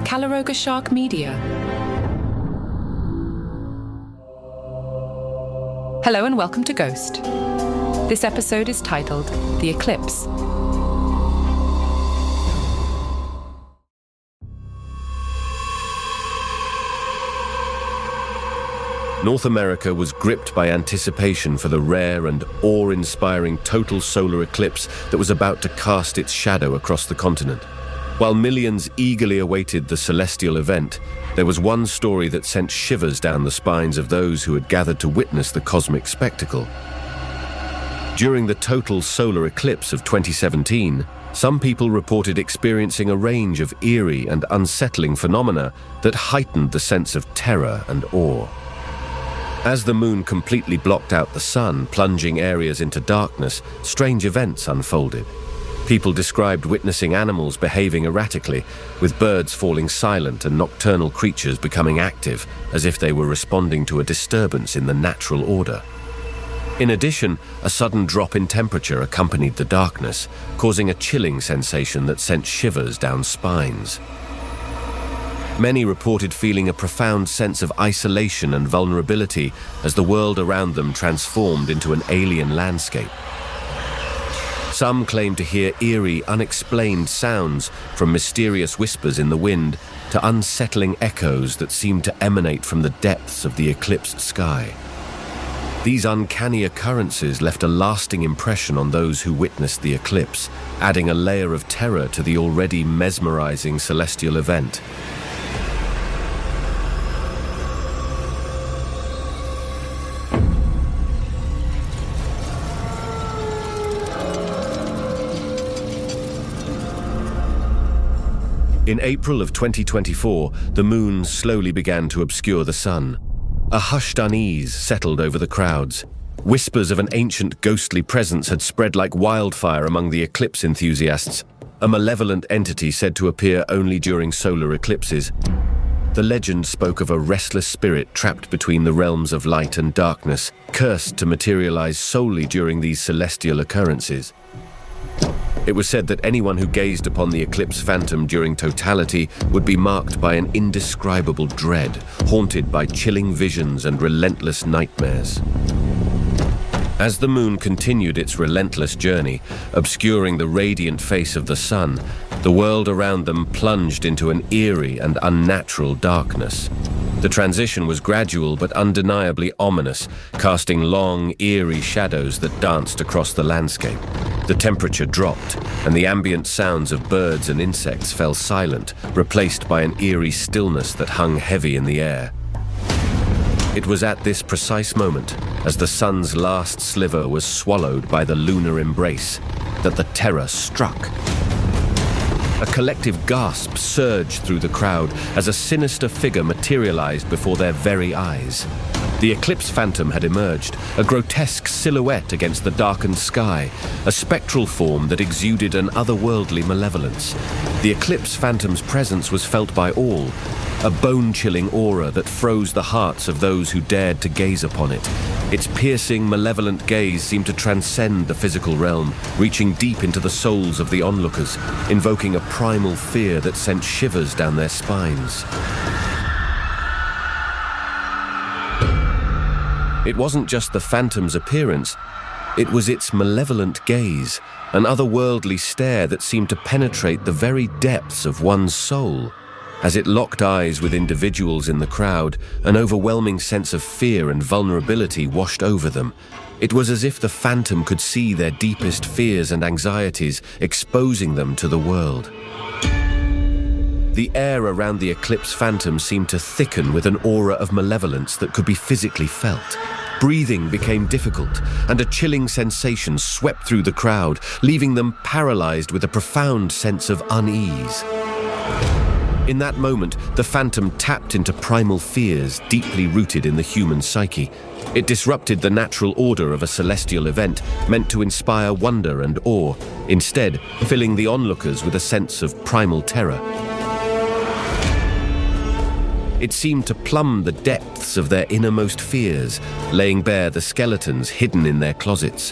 Calaroga Shark Media. Hello and welcome to Ghost. This episode is titled The Eclipse. North America was gripped by anticipation for the rare and awe-inspiring total solar eclipse that was about to cast its shadow across the continent. While millions eagerly awaited the celestial event, there was one story that sent shivers down the spines of those who had gathered to witness the cosmic spectacle. During the total solar eclipse of 2017, some people reported experiencing a range of eerie and unsettling phenomena that heightened the sense of terror and awe. As the moon completely blocked out the sun, plunging areas into darkness, strange events unfolded. People described witnessing animals behaving erratically, with birds falling silent and nocturnal creatures becoming active, as if they were responding to a disturbance in the natural order. In addition, a sudden drop in temperature accompanied the darkness, causing a chilling sensation that sent shivers down spines. Many reported feeling a profound sense of isolation and vulnerability as the world around them transformed into an alien landscape. Some claimed to hear eerie, unexplained sounds, from mysterious whispers in the wind to unsettling echoes that seemed to emanate from the depths of the eclipsed sky. These uncanny occurrences left a lasting impression on those who witnessed the eclipse, adding a layer of terror to the already mesmerizing celestial event. In April of 2024, the moon slowly began to obscure the sun. A hushed unease settled over the crowds. Whispers of an ancient ghostly presence had spread like wildfire among the eclipse enthusiasts, a malevolent entity said to appear only during solar eclipses. The legend spoke of a restless spirit trapped between the realms of light and darkness, cursed to materialize solely during these celestial occurrences. It was said that anyone who gazed upon the Eclipse Phantom during totality would be marked by an indescribable dread, haunted by chilling visions and relentless nightmares. As the moon continued its relentless journey, obscuring the radiant face of the sun, the world around them plunged into an eerie and unnatural darkness. The transition was gradual but undeniably ominous, casting long, eerie shadows that danced across the landscape. The temperature dropped, and the ambient sounds of birds and insects fell silent, replaced by an eerie stillness that hung heavy in the air. It was at this precise moment, as the sun's last sliver was swallowed by the lunar embrace, that the terror struck. A collective gasp surged through the crowd as a sinister figure materialized before their very eyes. The Eclipse Phantom had emerged, a grotesque silhouette against the darkened sky, a spectral form that exuded an otherworldly malevolence. The Eclipse Phantom's presence was felt by all, a bone-chilling aura that froze the hearts of those who dared to gaze upon it. Its piercing, malevolent gaze seemed to transcend the physical realm, reaching deep into the souls of the onlookers, invoking a primal fear that sent shivers down their spines. It wasn't just the Phantom's appearance, it was its malevolent gaze, an otherworldly stare that seemed to penetrate the very depths of one's soul. As it locked eyes with individuals in the crowd, an overwhelming sense of fear and vulnerability washed over them. It was as if the Phantom could see their deepest fears and anxieties, exposing them to the world. The air around the Eclipse Phantom seemed to thicken with an aura of malevolence that could be physically felt. Breathing became difficult, and a chilling sensation swept through the crowd, leaving them paralyzed with a profound sense of unease. In that moment, the Phantom tapped into primal fears deeply rooted in the human psyche. It disrupted the natural order of a celestial event meant to inspire wonder and awe, instead filling the onlookers with a sense of primal terror. It seemed to plumb the depths of their innermost fears, laying bare the skeletons hidden in their closets.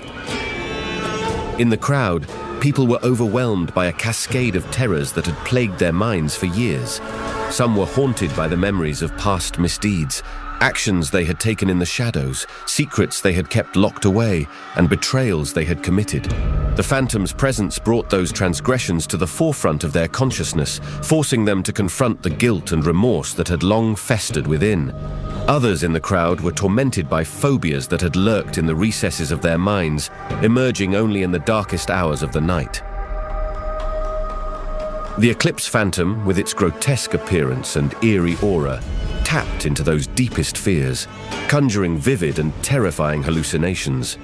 In the crowd, People were overwhelmed by a cascade of terrors that had plagued their minds for years. Some were haunted by the memories of past misdeeds, actions they had taken in the shadows, secrets they had kept locked away, and betrayals they had committed. The Phantom's presence brought those transgressions to the forefront of their consciousness, forcing them to confront the guilt and remorse that had long festered within. Others in the crowd were tormented by phobias that had lurked in the recesses of their minds, emerging only in the darkest hours of the night. The Eclipse Phantom, with its grotesque appearance and eerie aura, tapped into those deepest fears, conjuring vivid and terrifying hallucinations.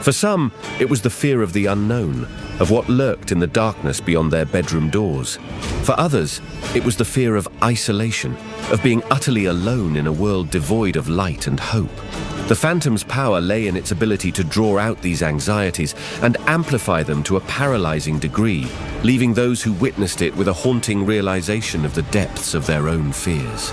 For some, it was the fear of the unknown, of what lurked in the darkness beyond their bedroom doors. For others, it was the fear of isolation, of being utterly alone in a world devoid of light and hope. The Phantom's power lay in its ability to draw out these anxieties and amplify them to a paralyzing degree, leaving those who witnessed it with a haunting realization of the depths of their own fears.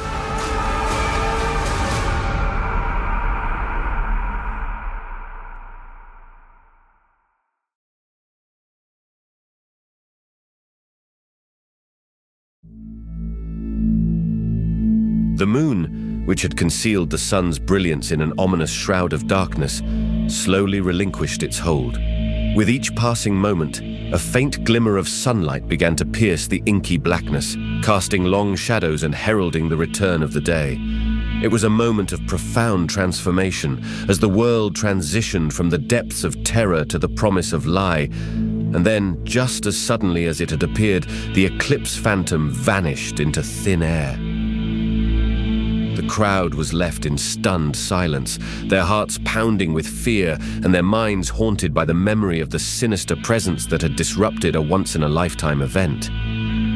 The moon, which had concealed the sun's brilliance in an ominous shroud of darkness, slowly relinquished its hold. With each passing moment, a faint glimmer of sunlight began to pierce the inky blackness, casting long shadows and heralding the return of the day. It was a moment of profound transformation as the world transitioned from the depths of terror to the promise of lie. And then, just as suddenly as it had appeared, the Eclipse Phantom vanished into thin air. The crowd was left in stunned silence, their hearts pounding with fear and their minds haunted by the memory of the sinister presence that had disrupted a once-in-a-lifetime event.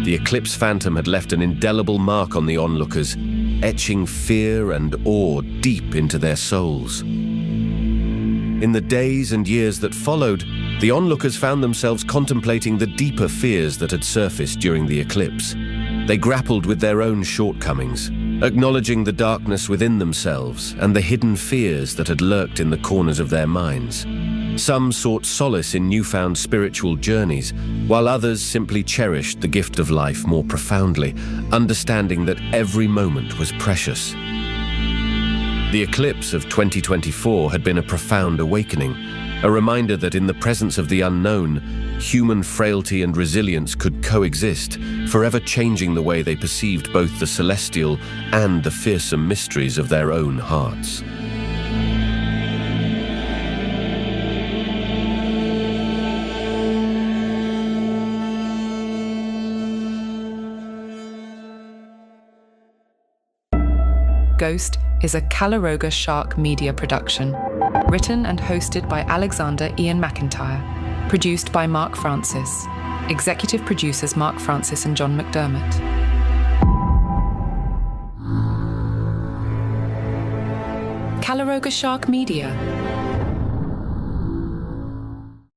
The Eclipse Phantom had left an indelible mark on the onlookers, etching fear and awe deep into their souls. In the days and years that followed, the onlookers found themselves contemplating the deeper fears that had surfaced during the eclipse. They grappled with their own shortcomings, acknowledging the darkness within themselves and the hidden fears that had lurked in the corners of their minds. Some sought solace in newfound spiritual journeys, while others simply cherished the gift of life more profoundly, understanding that every moment was precious. The eclipse of 2024 had been a profound awakening, a reminder that in the presence of the unknown, human frailty and resilience could coexist, forever changing the way they perceived both the celestial and the fearsome mysteries of their own hearts. Ghost is a Calaroga Shark media production, written and hosted by Alexander Ian McIntyre, produced by Mark Francis, executive producers Mark Francis and John McDermott. Calaroga Shark Media,